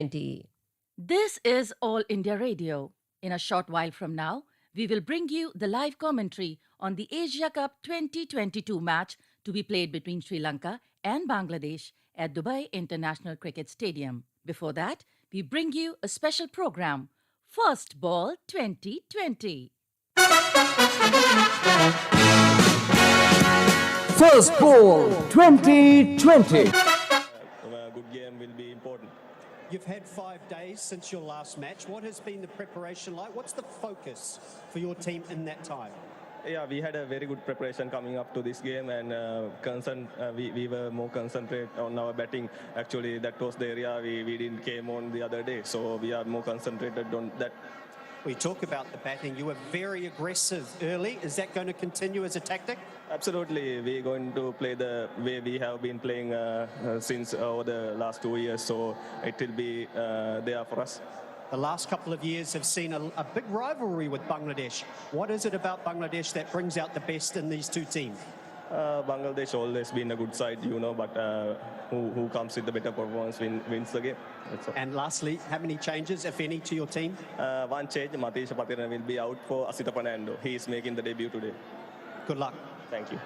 20. This is All India Radio. In a short while from now, we will bring you the live commentary on the Asia Cup 2022 match to be played between Sri Lanka and Bangladesh at Dubai International Cricket Stadium. Before that, we bring you a special program, First Ball 2020. First ball 2020. A good game will be important. You've had 5 days since your last match. What has been the preparation like? What's the focus for your team in that time? Yeah, we had a very good preparation coming up to this game, and we were more concentrated on our batting. Actually, that was the area we didn't came on the other day, so we are more concentrated on that. We talk about the batting. You were very aggressive early. Is that going to continue as a tactic? Absolutely, we're going to play the way we have been playing since over the last 2 years, so it will be there for us. The last couple of years have seen a big rivalry with Bangladesh. What is it about Bangladesh that brings out the best in these two teams? Bangladesh always been a good side, but who comes with the better performance wins the game. That's all. And lastly, how many changes, if any, to your team? One change, Matisha Patiran will be out for Asita Fernando. He is making the debut today. Good luck. Thank you.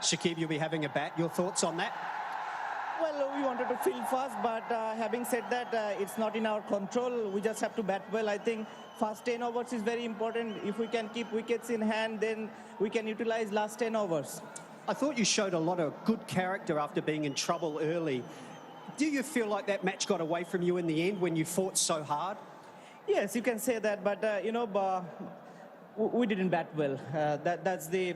Shakib, you'll be having a bat. Your thoughts on that? Well, we wanted to field fast, but having said that, it's not in our control. We just have to bat well. I think first 10 overs is very important. If we can keep wickets in hand, then we can utilize last 10 overs. I thought you showed a lot of good character after being in trouble early. Do you feel like that match got away from you in the end when you fought so hard? Yes, you can say that, but we didn't bat well. That's the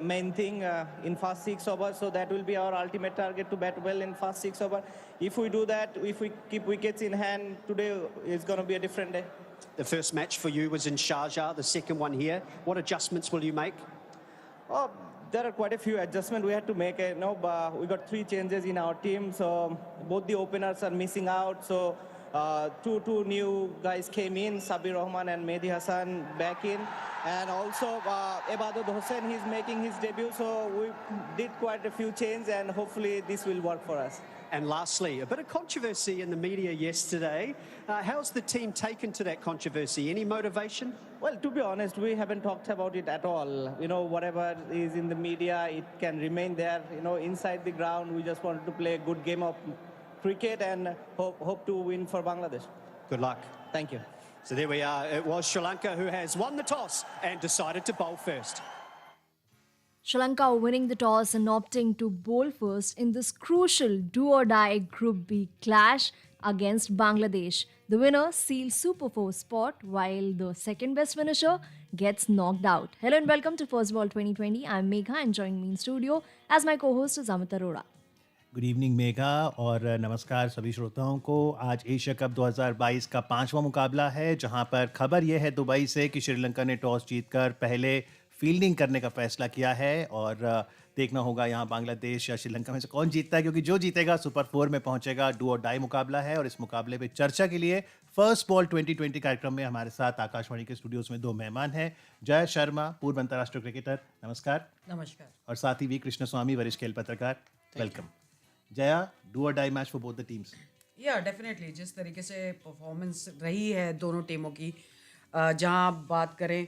main thing in first 6 overs. So that will be our ultimate target, to bat well in first 6 overs. If we do that, if we keep wickets in hand, today is going to be a different day. The first match for you was in Sharjah, the second one here. What adjustments will you make? Oh, there are quite a few adjustments we had to make. We got 3 changes in our team, so both the openers are missing out. So two new guys came in, Sabir Rahman and Mehdi Hassan back in, and also Ebadud Hossain, he's making his debut. So we did quite a few changes, and hopefully this will work for us. And lastly, a bit of controversy in the media yesterday. How's the team taken to that controversy? Any motivation? Well, to be honest, we haven't talked about it at all. Whatever is in the media, it can remain there. Inside the ground, we just wanted to play a good game of cricket and hope to win for Bangladesh. Good luck. Thank you. So there we are. It was Sri Lanka who has won the toss and decided to bowl first. Sri Lanka winning the toss and opting to bowl first in this crucial do-or-die Group B clash against Bangladesh. The winner seals Super 4 spot while the second best finisher gets knocked out. Hello and welcome to First Ball 2020. I'm Megha and joining me in studio as my co-host is Amit Arora. Good evening Megha और नमस्कार सभी श्रोताओं को। आज Asia cup 2022 का 5वां मुकाबला है, जहां पर खबर यह है दुबई से कि श्रीलंका ने टॉस जीतकर पहले फील्डिंग करने का फैसला किया है और देखना होगा यहाँ बांग्लादेश या श्रीलंका में से कौन जीतता है, क्योंकि जो जीतेगा सुपर 4 में पहुंचेगा। डू और डाई मुकाबला है और इस मुकाबले पे चर्चा के लिए फर्स्ट बॉल 2020 कार्यक्रम में हमारे साथ आकाशवाणी के स्टूडियोज में 2 मेहमान हैं। जय शर्मा, पूर्व अंतर्राष्ट्रीय क्रिकेटर, नमस्कार। नमस्कार। और साथ ही वी कृष्ण स्वामी, वरिष्ठ खेल पत्रकार, welcome. Jaya, do or die match for both the teams? या डेफिनेटली, जिस तरीके से परफॉर्मेंस रही है दोनों टीमों की, जहां आप बात करें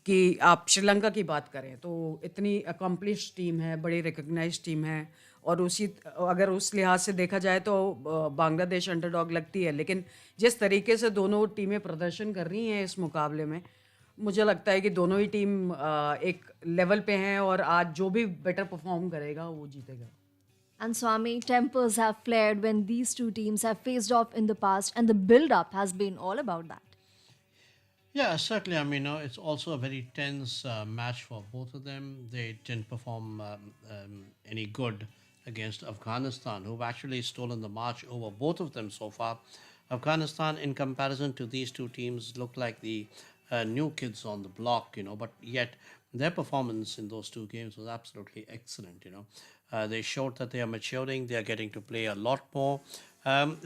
कि आप श्रीलंका की बात करें तो इतनी अकम्पलिश टीम है, बड़ी रिकग्नाइज टीम है, और अगर उस लिहाज से देखा जाए तो बांग्लादेश अंडरडॉग लगती है, लेकिन जिस तरीके से दोनों टीमें प्रदर्शन कर रही हैं इस मुकाबले में, मुझे लगता है कि दोनों ही टीम एक लेवल पे हैं और आज जो भी बेटर परफॉर्म करेगा वो जीतेगा। And Swami, tempers have flared when these two teams have faced off in the past, and the build-up has been all about that. Yeah, certainly. I mean, it's also a very tense match for both of them. They didn't perform any good against Afghanistan, who've actually stolen the march over both of them so far. Afghanistan, in comparison to these two teams, look like the new kids on the block, but yet their performance in those 2 games was absolutely excellent, They showed that they are maturing, they are getting to play a lot more.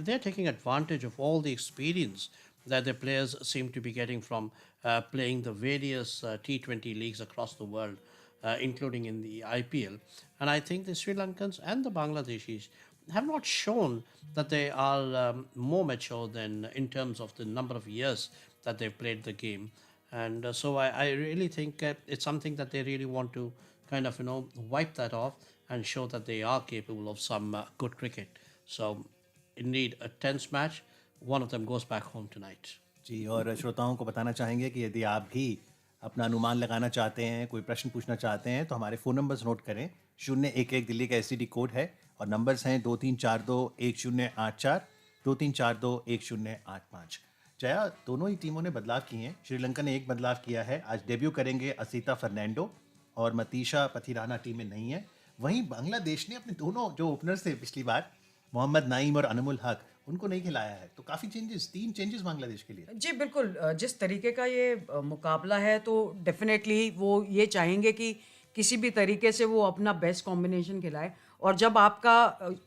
They're taking advantage of all the experience that the players seem to be getting from playing the various T20 leagues across the world, including in the IPL. And I think the Sri Lankans and the Bangladeshis have not shown that they are more mature than in terms of the number of years that they've played the game. And so I really think it's something that they really want to kind of, wipe that off and show that they are capable of some good cricket. So, indeed, a tense match. One of them goes back home tonight. जी, और श्रोताओं को बताना चाहेंगे कि यदि आप भी अपना अनुमान लगाना चाहते हैं, कोई प्रश्न पूछना चाहते हैं, तो हमारे फ़ोन नंबर्स नोट करें। 011 दिल्ली का एसटीडी कोड है और नंबर्स हैं 23421084, 23421085। जया, दोनों ही टीमों ने बदलाव किए हैं। श्रीलंका ने एक बदलाव किया है, आज डेब्यू करेंगे असीता फर्नांडो और मतीशा पथिराना टीम में नहीं है। वहीं बांग्लादेश ने अपने दोनों जो ओपनर्स थे पिछली बार, मोहम्मद नईम और अनमुल हक, उनको नहीं खिलाया है। तो काफ़ी चेंजेस, 3 चेंजेस बांग्लादेश के लिए। जी बिल्कुल, जिस तरीके का ये मुकाबला है तो डेफिनेटली वो ये चाहेंगे कि किसी भी तरीके से वो अपना बेस्ट कॉम्बिनेशन खिलाए। और जब आपका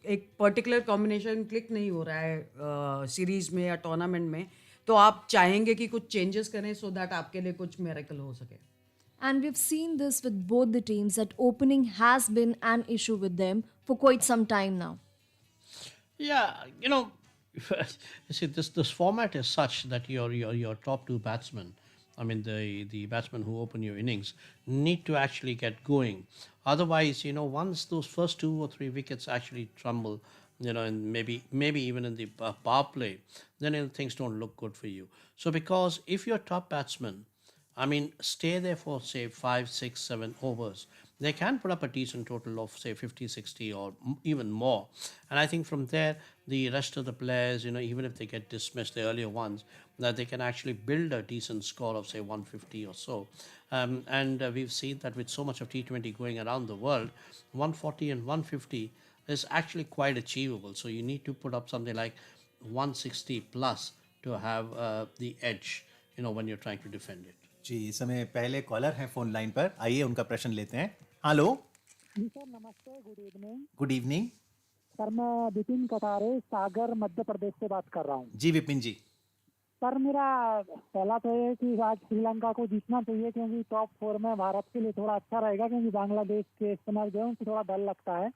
एक पर्टिकुलर कॉम्बिनेशन क्लिक नहीं हो रहा है सीरीज़ में या टूर्नामेंट में, तो आप चाहेंगे कि कुछ चेंजेस करें सो दैट आपके लिए कुछ मिरेकल हो सके। And we've seen this with both the teams that opening has been an issue with them for quite some time now. Yeah, you see, this format is such that your top two batsmen, I mean the batsmen who open your innings, need to actually get going. Otherwise, once those first 2 or 3 wickets actually tremble, and maybe even in the power play, then things don't look good for you. So because if your top batsman, I mean, stay there for say 5, 6, 7 overs, they can put up a decent total of say 50, 60 or even more. And I think from there, the rest of the players, even if they get dismissed, the earlier ones, that they can actually build a decent score of say 150 or so. And we've seen that with so much of T20 going around the world, 140 and 150 is actually quite achievable. So you need to put up something like 160 plus to have the edge, when you're trying to defend it. जी, इस समय पहले collar हैं phone line पर, आइए उनका प्रश्न लेते हैं। हेलो जी सर, नमस्ते, good evening. Good evening sir, मैं विपिन कटारे, सागर, मध्य प्रदेश से बात कर रहा हूँ। जी विपिन जी। सर, मेरा पहला तो ये है कि आज श्रीलंका को जीतना चाहिए, क्योंकि टॉप 4 में भारत के लिए थोड़ा अच्छा रहेगा, क्योंकि बांग्लादेश के स्पिनर जो है उनको थोड़ा डर लगता है।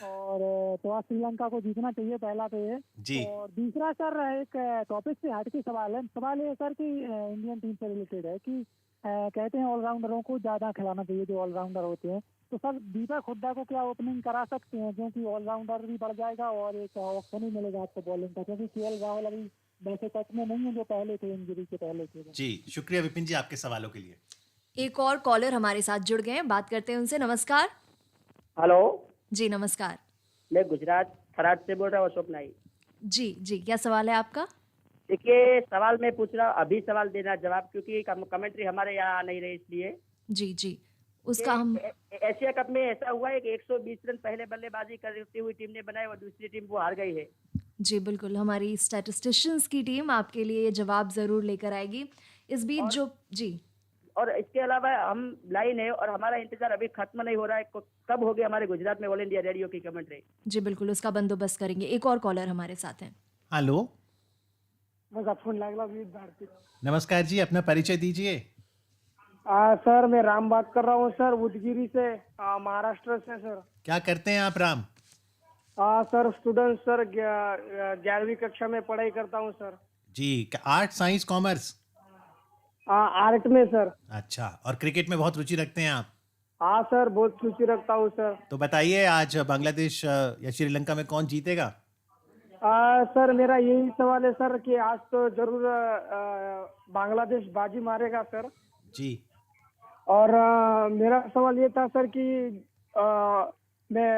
और तो आज श्रीलंका को जीतना चाहिए, पहला तो ये जी। और दूसरा सर, एक टॉपिक से हट के सवाल है। सवाल ये सर कि इंडियन टीम से रिलेटेड है कि कहते हैं ऑलराउंडरों को ज्यादा खिलाना चाहिए, जो ऑलराउंडर होते हैं। तो सर, दीपक हुड्डा को क्या ओपनिंग करा सकते हैं, क्योंकि ऑलराउंडर भी बढ़ जाएगा और एक ऑप्शन ही मिलेगा आपको बॉलिंग का, क्योंकि केएल राहुल अभी वैसे टच में नहीं है जो पहले थे, इंजरी के पहले थे। जी, शुक्रिया विपिन जी आपके सवालों के लिए। एक और कॉलर हमारे साथ जुड़ गए हैं, बात करते हैं उनसे। नमस्कार। हेलो जी नमस्कार। मैं गुजरात खराट से बोल रहा हूँ, अशोक नाई। जी जी, क्या सवाल है आपका? देखिए, सवाल मैं पूछ रहा हूँ, अभी सवाल देना जवाब, क्योंकि कमेंट्री हमारे यहाँ आ नहीं रही, इसलिए। जी जी, उसका हम एशिया कप में ऐसा हुआ है कि 120 रन पहले बल्लेबाजी करती हुई टीम ने बनाए और दूसरी टीम वो हार गई है। जी बिल्कुल, हमारी स्टैटिस्टिशियंस की टीम आपके लिए ये जवाब जरूर लेकर आएगी। इस बीच जो जी, और इसके अलावा हम लाइन है और हमारा इंतजार अभी खत्म नहीं हो रहा है, कब होगी हमारे गुजरात में ऑल इंडिया रेडियो की कमेंट्री? जी बिल्कुल, उसका बंदोबस्त करेंगे। एक और कॉलर हमारे साथ हैं। हेलो नमस्कार जी, अपना परिचय दीजिए। सर, मैं राम बात कर रहा हूँ सर, उदगिरी से, महाराष्ट्र से सर। क्या करते हैं आप राम? सर, स्टूडेंट सर, 11वीं कक्षा में पढ़ाई करता हूँ सर। जी, आर्ट, साइंस, कॉमर्स? आर्ट में सर। अच्छा, और क्रिकेट में बहुत रुचि रखते हैं आप? हाँ सर, बहुत रुचि रखता हूँ सर। तो बताइए, आज बांग्लादेश या श्रीलंका में कौन जीतेगा? सर, मेरा यही सवाल है सर कि आज तो जरूर बांग्लादेश बाजी मारेगा सर। जी। और मेरा सवाल ये था सर कि मैं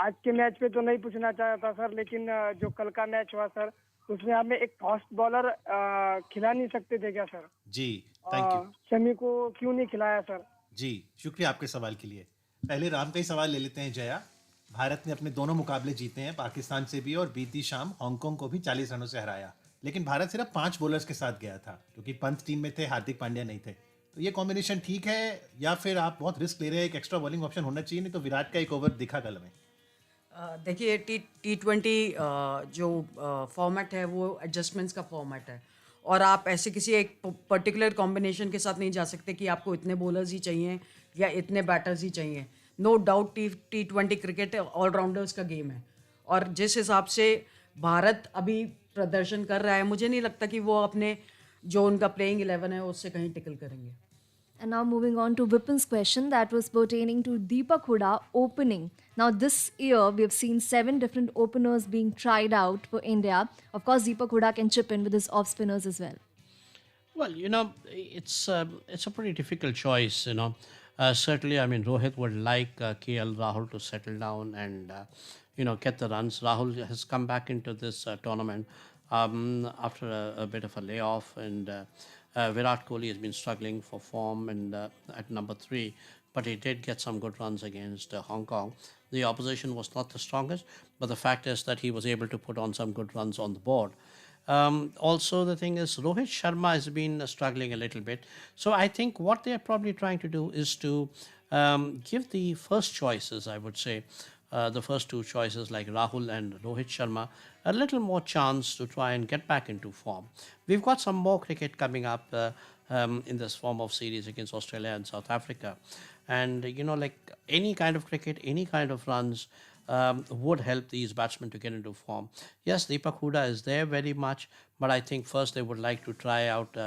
आज के मैच पे तो नहीं पूछना चाहता सर, लेकिन जो कल का मैच हुआ सर, उसमें हमें एक फास्ट बॉलर खिला नहीं सकते थे क्या सर? जी, थैंक यू। शमी को क्यों नहीं खिलाया सर? जी, शुक्रिया आपके सवाल के लिए। पहले राम का ही सवाल ले लेते हैं। जया, भारत ने अपने दोनों मुकाबले जीते हैं, पाकिस्तान से भी और बीती शाम हांगकांग को भी 40 रनों से हराया। लेकिन भारत सिर्फ 5 बॉलर्स के साथ गया था, क्योंकि पंत टीम में थे, हार्दिक पांड्या नहीं थे। तो ये कॉम्बिनेशन ठीक है या फिर आप बहुत रिस्क ले रहे हैं? एक एक्स्ट्रा बॉलिंग ऑप्शन होना चाहिए, नहीं तो विराट का एक ओवर दिखा कल में। देखिए, T20 जो फॉर्मेट है वो एडजस्टमेंट्स का फॉर्मेट है, और आप ऐसे किसी एक पर्टिकुलर कॉम्बिनेशन के साथ नहीं जा सकते कि आपको इतने बॉलर्स ही चाहिए या इतने बैटर्स ही चाहिए। No doubt T20 cricket allrounders का गेम है, और जिस हिसाब से भारत अभी प्रदर्शन कर रहा है, मुझे नहीं लगता कि वो अपने जो उनका प्लेइंग 11 है उससे कहीं टिकल करेंगे. And now moving on to Vipin's question that was pertaining to Deepak Huda opening. Now this year we have seen 7 different openers being tried out for India. Of course, Deepak Huda can chip in with his off spinners as well. Well, it's a pretty difficult choice. Certainly, I mean, Rohit would like KL Rahul to settle down and get the runs. Rahul has come back into this tournament after a bit of a layoff, and Virat Kohli has been struggling for form and at number 3, but he did get some good runs against Hong Kong. The opposition was not the strongest, but the fact is that he was able to put on some good runs on the board. Also, the thing is, Rohit Sharma has been struggling a little bit. So I think what they're probably trying to do is to give the first choices, I would say, the first two choices like Rahul and Rohit Sharma, a little more chance to try and get back into form. We've got some more cricket coming up in this form of series against Australia and South Africa. And, like any kind of cricket, any kind of runs, would help these batsmen to get into form. Yes, Deepak Huda is there very much, but I think first they would like to try out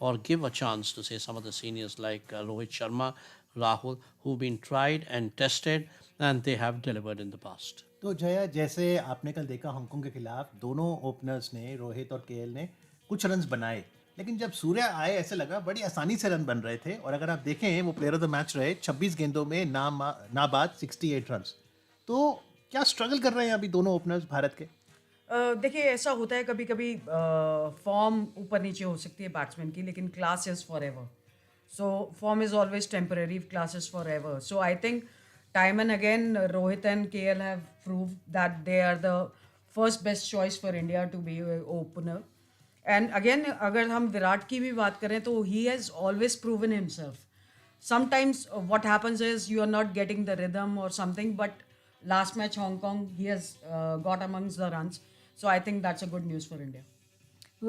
or give a chance to say some of the seniors like Rohit Sharma, Rahul, who've been tried and tested and they have delivered in the past. तो जया, जैसे आपने कल देखा Hong Kong के खिलाफ दोनों openers ने, रोहित और केएल ने कुछ रन्स बनाए, लेकिन जब सूर्या आए ऐसे लगा बड़ी आसानी से रन बन रहे थे. और अगर आप देखें वो प्लेयर ऑफ द मैच रहे, 26 गेंदों में नाबाद 68 रन्स. तो क्या स्ट्रगल कर रहे हैं अभी दोनों ओपनर्स भारत के? देखिए, ऐसा होता है कभी कभी, फॉर्म ऊपर नीचे हो सकती है बैट्समैन की, लेकिन class is for ever. So form is always temporary, class is for ever. So I think time and again Rohit and KL have proved that they are the first best choice for India to be an opener. And again, अगर हम विराट की भी बात करें तो he has always proven himself. Sometimes what happens is you are not getting the rhythm or something, but last match Hong Kong he has got amongst the runs. So I think that's a good news for India.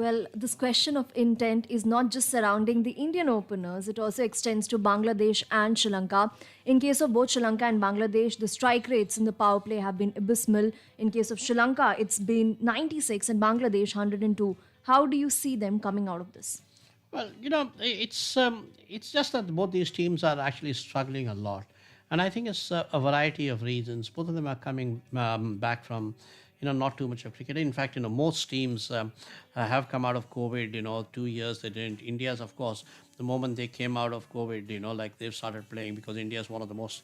Well, this question of intent is not just surrounding the Indian openers, it also extends to Bangladesh and Sri Lanka. In case of both Sri Lanka and Bangladesh, the strike rates in the power play have been abysmal. In case of Sri Lanka, it's been 96 and Bangladesh 102. How do you see them coming out of this? Well, it's just that both these teams are actually struggling a lot, and I think it's a variety of reasons. Both of them are coming back from, not too much of cricket. In fact, most teams have come out of COVID. 2 years they didn't. India's, of course, the moment they came out of COVID, like they've started playing because India is one of the most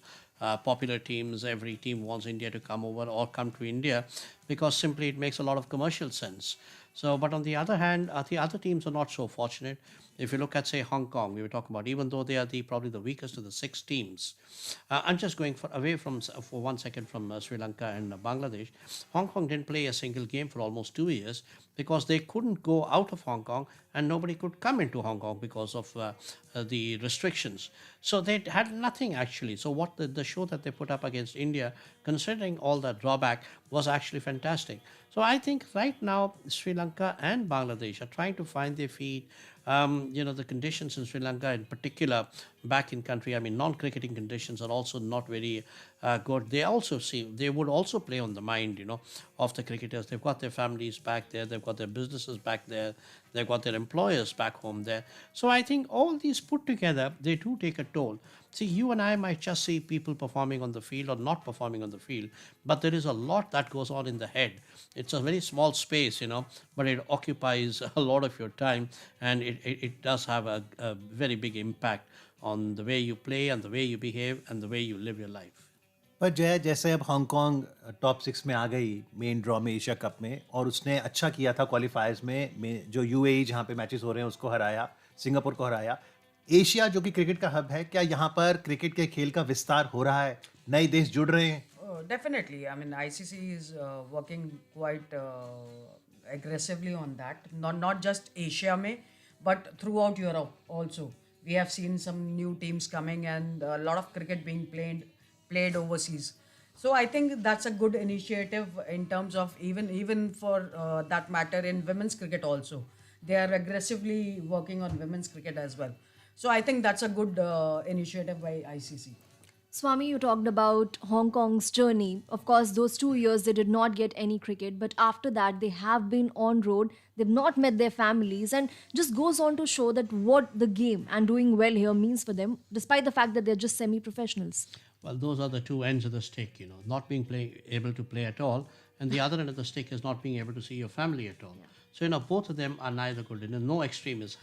popular teams. Every team wants India to come over or come to India because simply it makes a lot of commercial sense. So, but on the other hand, the other teams are not so fortunate. If you look at, say, Hong Kong, we were talking about, even though they are probably the weakest of the 6 teams, I'm just going away for 1 second from Sri Lanka and Bangladesh. Hong Kong didn't play a single game for almost 2 years because they couldn't go out of Hong Kong and nobody could come into Hong Kong because of the restrictions. So they had nothing actually. So what the show that they put up against India, considering all that drawback, was actually fantastic. So I think right now Sri Lanka and Bangladesh are trying to find their feet. The conditions in Sri Lanka in particular back in country, I mean non-cricketing conditions are also not very good. They would also play on the mind, of the cricketers. They've got their families back there, they've got their businesses back there, they've got their employers back home there. So I think all these put together, they do take a toll. See, you and I might just see people performing on the field or not performing on the field, but there is a lot that goes on in the head. It's a very small space, but it occupies a lot of your time, and it does have a very big impact on the way you play and the way you behave and the way you live your life. पर जय, जैसे अब Hong Kong top 6 में आ गई main draw में Asia cup में, और उसने अच्छा किया था क्वालिफायर्स में जो यूएई जहाँ पे मैचेस हो रहे हैं उसको हराया, सिंगापुर को हराया. एशिया जो कि क्रिकेट का हब है, क्या यहाँ पर क्रिकेट के खेल का विस्तार हो रहा है? नए देश जुड़ रहे हैं? Definitely. I mean, ICC is working quite aggressively on that. Not just Asia mein, but throughout Europe also. We have seen some new teams coming and a lot of cricket being played overseas. So I think that's a good initiative in terms of even for that matter in women's cricket also. They are aggressively working on women's cricket as well. So I think that's a good initiative by ICC. Swami, you talked about Hong Kong's journey. Of course, those 2 years they did not get any cricket, but after that they have been on road. They've not met their families, and just goes on to show that what the game and doing well here means for them, despite the fact that they're just semi-professionals. Well, those are the two ends of the stick, not being able to play at all, and the other end of the stick is not being able to see your family at all. So, both of them are neither good, no extreme is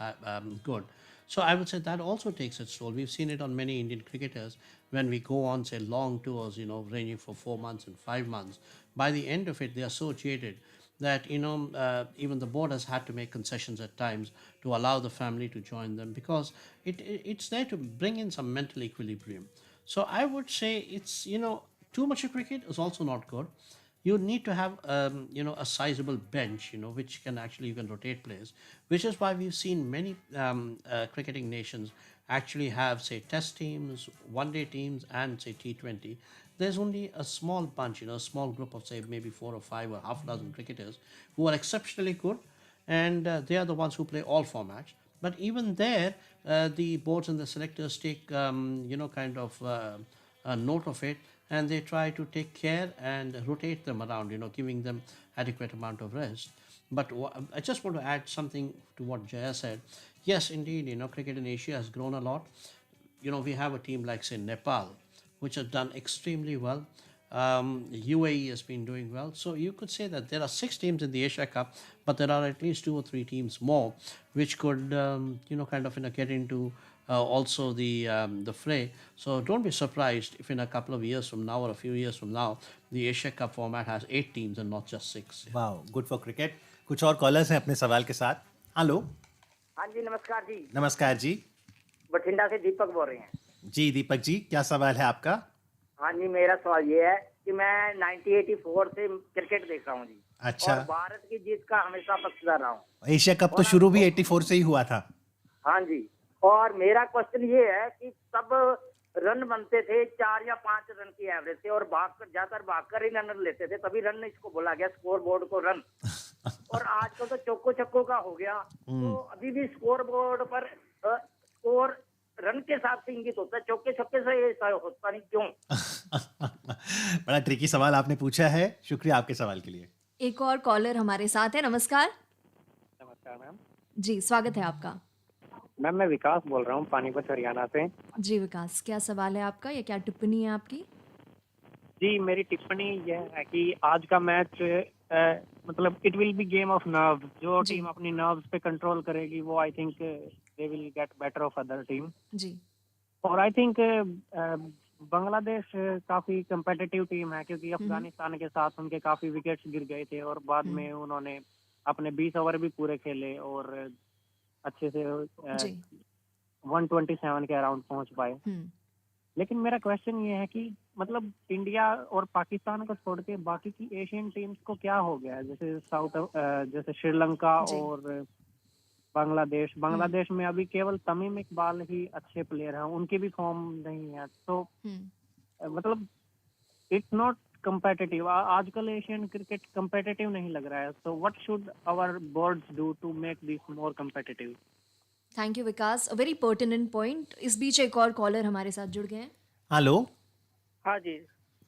good. So, I would say that also takes its toll. We've seen it on many Indian cricketers when we go on, say, long tours, ranging for 4 months and 5 months. By the end of it, they are so jaded that even the board has had to make concessions at times to allow the family to join them, because it's there to bring in some mental equilibrium. So I would say it's too much of cricket is also not good. You need to have a sizable bench, which can actually you can rotate players, which is why we've seen many cricketing nations actually have, say, test teams, one-day teams, and, say, T20. There's only a small bunch, a small group of, say, maybe 4 or 5 or half a dozen cricketers who are exceptionally good, and they are the ones who play all formats. But even there, the boards and the selectors take, kind of a note of it, and they try to take care and rotate them around, giving them adequate amount of rest. But I just want to add something to what Jaya said. Yes, indeed, cricket in Asia has grown a lot. We have a team like, say, Nepal, which has done extremely well. UAE has been doing well. So you could say that there are 6 teams in the Asia Cup, but there are at least 2 or 3 teams more, which could, get into also the fray. So don't be surprised if in a couple of years from now or a few years from now, the Asia Cup format has 8 teams and not just 6. वाह, good for cricket. कुछ और callers हैं अपने सवाल के साथ. Hello. हाँ जी, नमस्कार जी. नमस्कार जी. बठिंडा से दीपक बोल रहे हैं. जी दीपक जी, क्या सवाल है आपका? हाँ जी, मेरा सवाल ये है कि मैं 1984 से क्रिकेट देख रहा हूँ जी. अच्छा. और भारत की जीत का हमेशा पक्षधर रहा हूँ. एशिया कप तो शुरू भी 84 से ही हुआ था. हाँ जी. और मेरा क्वेश्चन ये है कि तब रन बनते थे 4 या 5 रन की एवरेज से, और ज्यादातर भागकर ही रन लेते थे, तभी रन इसको बोला गया, स्कोर बोर्ड को रन. और आजकल तो चौको छक्कों का हो गया, तो अभी भी स्कोर बोर्ड पर स्कोर रन के साथ से इंगित होता है, चौके छक्के से ऐसा होता नहीं, क्यों? बड़ा ट्रिकी सवाल आपने पूछा है. शुक्रिया आपके सवाल के लिए. एक और कॉलर हमारे साथ है. नमस्कार. नमस्कार मैम. जी, स्वागत है आपका. मैम, मैं विकास बोल रहा हूँ पानीपत हरियाणा से. जी विकास, क्या सवाल है आपका या क्या टिप्पणी है आपकी? जी, मेरी टिप्पणी यह है कि आज का मैच मतलब it will be game of nerve. जो टीम अपनी नर्व्स पे कंट्रोल करेगी वो I think they will get better of other team. जी. और आई थिंक बांग्लादेश काफी कंपेटिटिव टीम है, क्योंकि अफगानिस्तान के साथ उनके काफी विकेट्स गिर गए थे और बाद में उन्होंने अपने 20 ओवर भी पूरे खेले और अच्छे से 127 के अराउंड पहुंच पाए. लेकिन मेरा क्वेश्चन ये है कि मतलब इंडिया और पाकिस्तान को छोड़ के बाकी की एशियन टीम्स को क्या हो गया है? जैसे श्रीलंका और बांग्लादेश में अभी केवल तमीम इकबाल ही अच्छे प्लेयर हैं, उनकी भी फॉर्म नहीं है. तो मतलब इट्स नॉट competitive. आजकल एशियन क्रिकेट competitive नहीं लग रहा है. So what should our boards do to make this more competitive? Thank you Vikas, a very pertinent point. इस बीच एक और कॉलर हमारे साथ जुड़ गए हैं. हेलो. हाँ जी.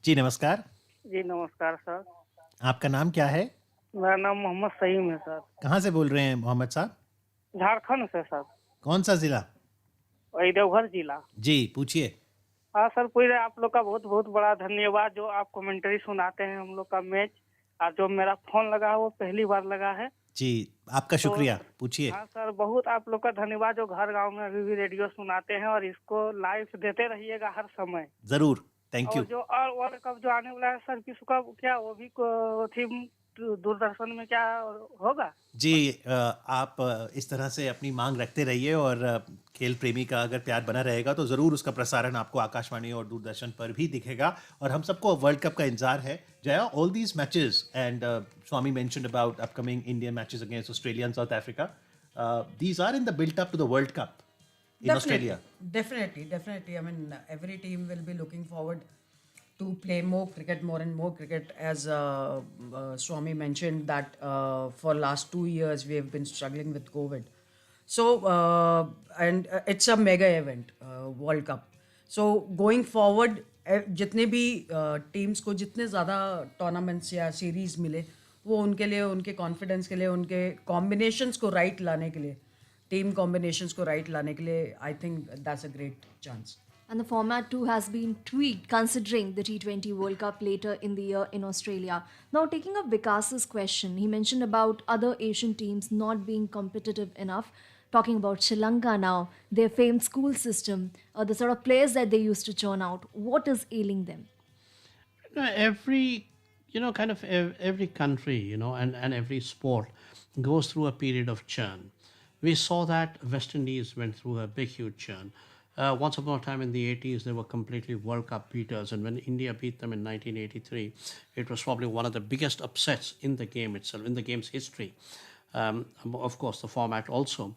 जी नमस्कार. जी नमस्कार सर. आपका नाम क्या है? मेरा नाम मोहम्मद सईम है सर. कहाँ से बोल रहे हैं मोहम्मद साहब? झारखंड से सर. कौन सा जिला? देवघर जिला. जी पूछिए. हाँ सर, पूरे आप लोग का बहुत बहुत बड़ा धन्यवाद जो आप कमेंट्री सुनाते हैं हम लोग का मैच. और जो मेरा फोन लगा है वो पहली बार लगा है. जी आपका शुक्रिया. पूछिए. हाँ सर, बहुत आप लोग का धन्यवाद जो घर गांव में अभी भी रेडियो सुनाते हैं, और इसको लाइव देते रहिएगा हर समय. जरूर. Thank you. और जो और वर्ल्ड कप जो आने वाला है सर, किसका क्या वो भी थीम दूरदर्शन में क्या होगा? जी आप इस तरह से अपनी मांग रखते रहिए, और खेल प्रेमी का अगर प्यार बना रहेगा तो ज़रूर उसका प्रसारण आपको आकाशवाणी और दूरदर्शन पर भी दिखेगा. और हम सबको वर्ल्ड कप का इंतजार है. Jaya, all these matches and Swami mentioned about upcoming Indian matches against Australia and south Africa. These are in the build up to the World Cup in Australia. Definitely. I mean, every team will be looking forward to play more and more cricket, as Swami mentioned that for last 2 years we have been struggling with COVID. So and it's a mega event, World Cup. So going forward, जितने भी teams को जितने ज़्यादा tournaments या series मिले, वो उनके लिए, उनके कॉन्फिडेंस के लिए, उनके कॉम्बिनेशंस को राइट लाने के लिए, टीम कॉम्बिनेशंस को राइट लाने के लिए, I think that's a great chance. And the format too has been tweaked considering the T20 World Cup later in the year in Australia. Now, taking up Vikas's question, he mentioned about other Asian teams not being competitive enough. Talking about Sri Lanka now, their famed school system, the sort of players that they used to churn out, what is ailing them? Every, kind of every country, and every sport goes through a period of churn. We saw that West Indies went through a big, huge churn. Once upon a time in the 80s, they were completely World Cup beaters. And when India beat them in 1983, it was probably one of the biggest upsets in the game itself, in the game's history. Of course, the format also.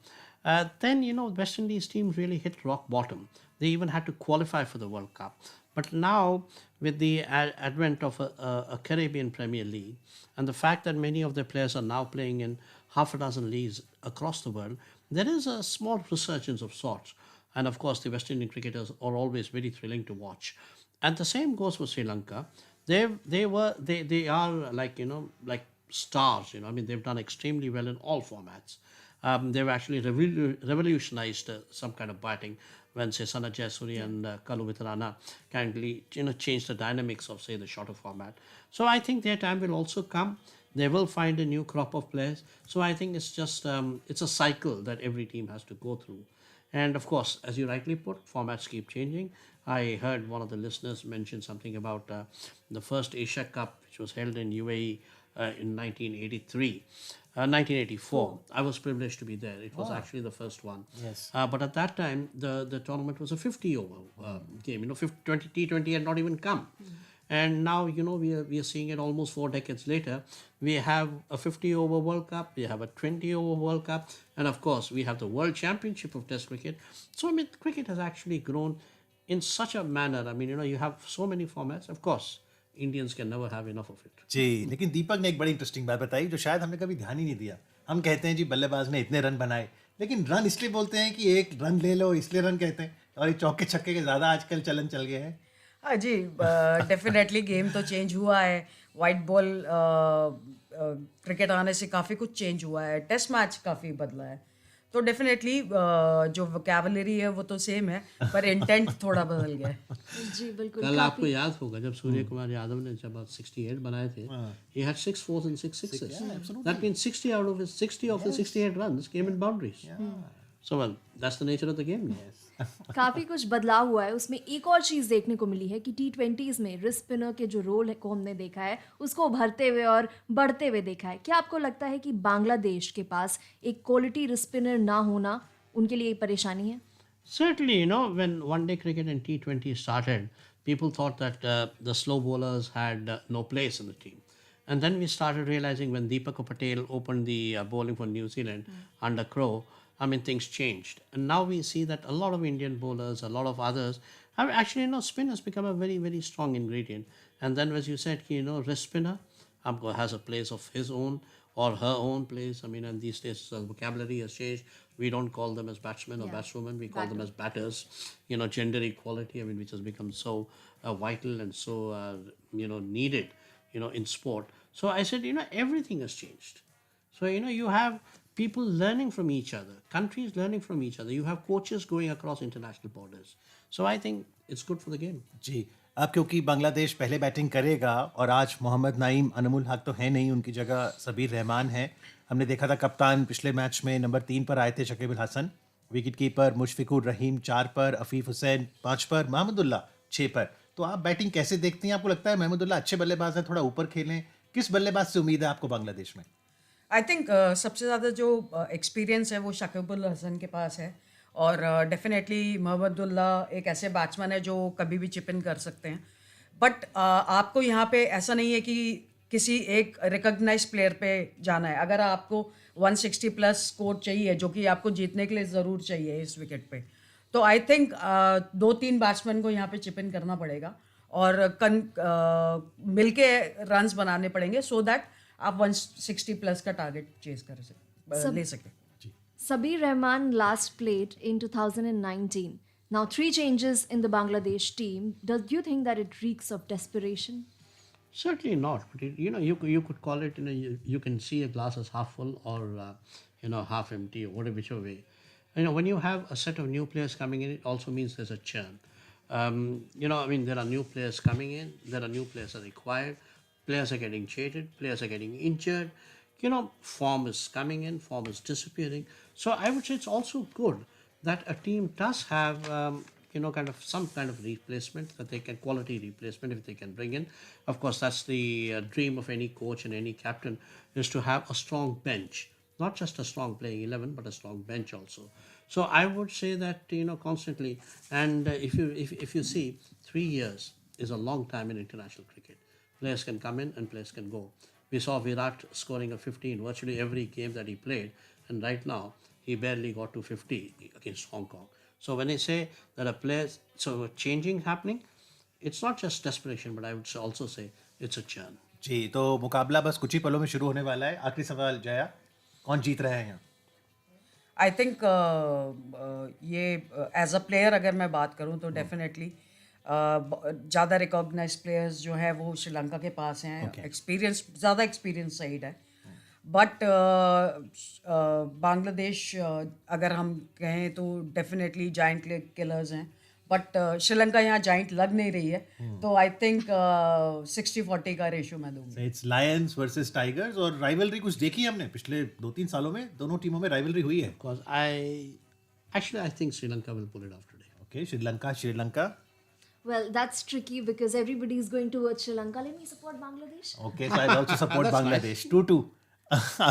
Then, West Indies team really hit rock bottom. They even had to qualify for the World Cup. But now, with the advent of a Caribbean Premier League, and the fact that many of their players are now playing in half a dozen leagues across the world, there is a small resurgence of sorts. And of course, the West Indian cricketers are always very thrilling to watch. And the same goes for Sri Lanka. They are like stars. I mean, they've done extremely well in all formats. They've actually revolutionized some kind of batting when, say, Sana Jayasuri and Kalu Vitarana kindly, changed the dynamics of, say, the shorter format. So I think their time will also come. They will find a new crop of players. So I think it's just it's a cycle that every team has to go through. And of course, as you rightly put, formats keep changing. I heard one of the listeners mention something about the first Asia Cup, which was held in UAE in 1984. I was privileged to be there. It was actually the first one. Yes. But at that time, the tournament was a 50-over game. 20 T20 had not even come. And now, we are seeing it almost 4 decades later. We have a 50-over World Cup. We have a 20-over World Cup. And of course, we have the World Championship of Test Cricket. So, I mean, cricket has actually grown in such a manner. I mean, you have so many formats. Of course, Indians can never have enough of it. जी, लेकिन दीपक ने एक बड़ी interesting बात बताई जो शायद हमने कभी ध्यान ही नहीं दिया. हम कहते हैं जी बल्लेबाज ने इतने रन बनाए, लेकिन रन इसलिए बोलते हैं कि एक रन ले लो, इसलिए रन कहते हैं. और ये चौके छक्के के ज़्यादा आजकल चलन चल गए हैं. हाँ जी, डेफिनेटली गेम तो चेंज हुआ है. वाइट बॉल क्रिकेट आने से काफ़ी कुछ चेंज हुआ है. टेस्ट मैच काफ़ी बदला है. तो डेफिनेटली जो वोकैबुलरी है वो तो सेम है, पर इंटेंट थोड़ा बदल गया है. जी बिल्कुल. कल आपको याद होगा जब सूर्य कुमार यादव ने जब 68 बनाए थे, he had 6 fours and 6 sixes. That means 60 of his 68 runs came in boundaries. So well, that's the nature of the game. काफ़ी कुछ बदलाव हुआ है. उसमें एक और चीज़ देखने को मिली है कि T20s में रिस्ट स्पिनर के जो रोल है को हमने देखा है, उसको उभरते हुए और बढ़ते हुए देखा है. क्या आपको लगता है कि बांग्लादेश के पास एक क्वालिटी रिस्ट स्पिनर ना होना उनके लिए परेशानी है? Certainly, when one-day cricket and T20 started, people thought that the slow bowlers had no place in the team. And then we started realizing when Deepak Patel opened the bowling for New Zealand under Crowe, I mean, things changed. And now we see that a lot of Indian bowlers, a lot of others, have actually, spin has become a very, very strong ingredient. And then, as you said, wrist spinner has a place of his own or her own place. I mean, and these days, vocabulary has changed. We don't call them as batsmen or batswomen. We call them as batters. Gender equality, I mean, which has become so vital and so, needed, in sport. So I said, everything has changed. So, you have people learning from each other, countries learning from each other. You have coaches going across international borders. So I think it's good for the game. जी, अब क्योंकि बांग्लादेश पहले batting करेगा और आज मोहम्मद नईम, अनमुल हक तो है नहीं, उनकी जगह सबीर रहमान है. हमने देखा था कप्तान पिछले मैच में नंबर 3 पर आए थे शकीब अल हसन, विकेट कीपर मुशफिकुर रहीम 4 पर, अफीफ हुसैन 5 पर, महमूदुल्लाह 6 पर. तो आप बैटिंग कैसे देखते हैं? आपको लगता है महमूदुल्लाह अच्छे बल्लेबाज हैं, थोड़ा ऊपर खेलें? किस बल्लेबाज से उम्मीद है आपको बांग्लादेश में? आई थिंक सबसे ज़्यादा जो एक्सपीरियंस है वो शकीब अल हसन के पास है. और डेफिनेटली महमूदुल्लाह एक ऐसे बैट्समैन है जो कभी भी चिप इन कर सकते हैं. बट आपको यहाँ पे ऐसा नहीं है कि किसी एक रिकॉग्नाइज प्लेयर पे जाना है. अगर आपको 160 प्लस स्कोर चाहिए, जो कि आपको जीतने के लिए ज़रूर चाहिए इस विकेट पे, तो आई थिंक 2-3 बैट्समैन को यहाँ पे चिप इन करना पड़ेगा और मिलके रन्स बनाने पड़ेंगे सो दैट आप 160 प्लस का टारगेट चेस ले सकें. Sabir Rahman last played in 2019. Now, 3 changes in the Bangladesh team. Do you think that it reeks of desperation? Certainly not. But you could call it. You can see a glass as half full or half empty or whatever whichever way. When you have a set of new players coming in, it also means there's a churn. There are new players coming in. There are new players are required. Players are getting traded. Players are getting injured. Form is coming in. Form is disappearing. So I would say it's also good that a team does have kind of some kind of replacement that they can quality replacement if they can bring in. Of course, that's the dream of any coach and any captain is to have a strong bench, not just a strong playing 11, but a strong bench also. So I would say that constantly, and if you see, 3 years is a long time in international cricket. Players can come in and players can go. We saw Virat scoring a 15 virtually every game that he played, and right now he barely got to 50 against Hong Kong. So when I say that a player, so changing happening, it's not just desperation, but I would also say it's a churn. जी, तो मुकाबला बस कुछ ही पलों में शुरू होने वाला है. आखिरी सवाल जया, कौन जीत रहे हैं यहाँ? आई थिंक ये एज अ प्लेयर अगर मैं बात करूं तो डेफिनेटली ज़्यादा रिकॉग्नाइज प्लेयर्स जो है वो श्रीलंका के पास हैं. एक्सपीरियंस ज़्यादा एक्सपीरियंस साइड है. बट बांग्लादेश अगर हम कहें तो डेफिनेटली जाइंट किलर्स हैं. बट श्रीलंका यहाँ जाइंट लग नहीं रही है. तो आई थिंक 60-40 का रेशियो मैं दूंगा. It's Lions versus tigers. और राइवलरी कुछ देखी हमने पिछले 2-3 सालों में. दोनों टीमों में राइवलरी हुई है. I think Sri Lanka will pull it off today. Okay, Sri Lanka. Well, that's tricky because everybody is going towards Sri Lanka. Let me support Bangladesh. Okay, so I'll also support Bangladesh. 2-2.